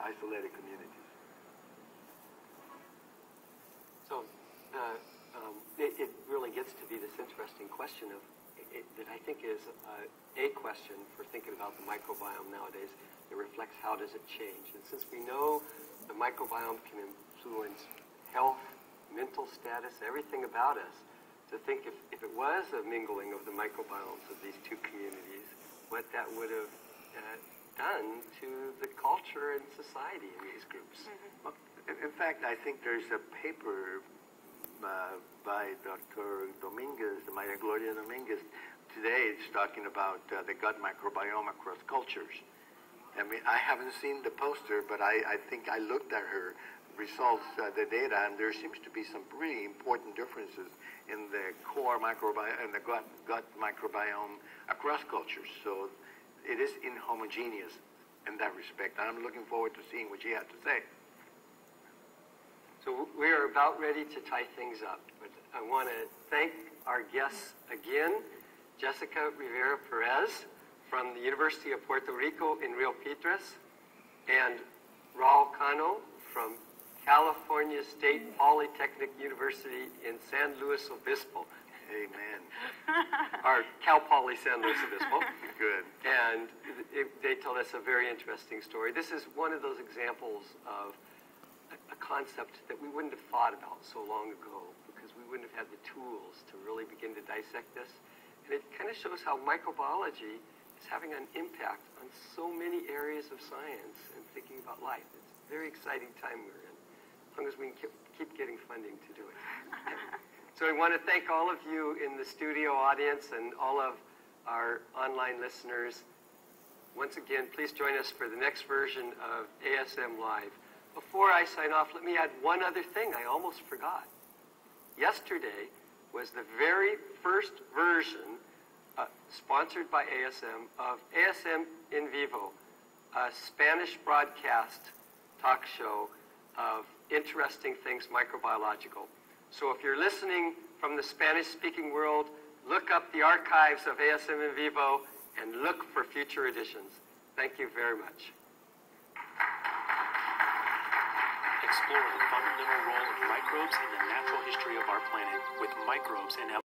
isolated communities. So it really gets to be this interesting question of that I think is a question for thinking about the microbiome nowadays. It reflects how does it change. And since we know the microbiome can influence health, mental status, everything about us, to think if it was a mingling of the microbiomes of these two communities, what that would have done to the culture and society in these groups. Well, in fact, I think there's a paper by Dr. Dominguez, Maria Gloria Dominguez, today. It's talking about the gut microbiome across cultures. I mean, I haven't seen the poster, but I think I looked at her results, the data, and there seems to be some really important differences in the core microbiome and the gut microbiome across cultures. So it is inhomogeneous in that respect. And I'm looking forward to seeing what she had to say. So we are about ready to tie things up, but I want to thank our guests again, Jessica Rivera Perez from the University of Puerto Rico in Rio Piedras, and Raul Cano from California State Polytechnic University in San Luis Obispo. Amen. Our Cal Poly San Luis Obispo. Good. And they told us a very interesting story. This is one of those examples of a concept that we wouldn't have thought about so long ago because we wouldn't have had the tools to really begin to dissect this. And it kind of shows how microbiology is having an impact on so many areas of science and thinking about life. It's a very exciting time we're in, as long as we can keep getting funding to do it. So I want to thank all of you in the studio audience and all of our online listeners. Once again, please join us for the next version of ASM Live. Before I sign off, let me add one other thing I almost forgot. Yesterday was the very first version, sponsored by ASM, of ASM in Vivo, a Spanish broadcast talk show of interesting things microbiological. So if you're listening from the Spanish-speaking world, look up the archives of ASM in Vivo and look for future editions. Thank you very much. Explore the fundamental role of microbes in the natural history of our planet with Microbes and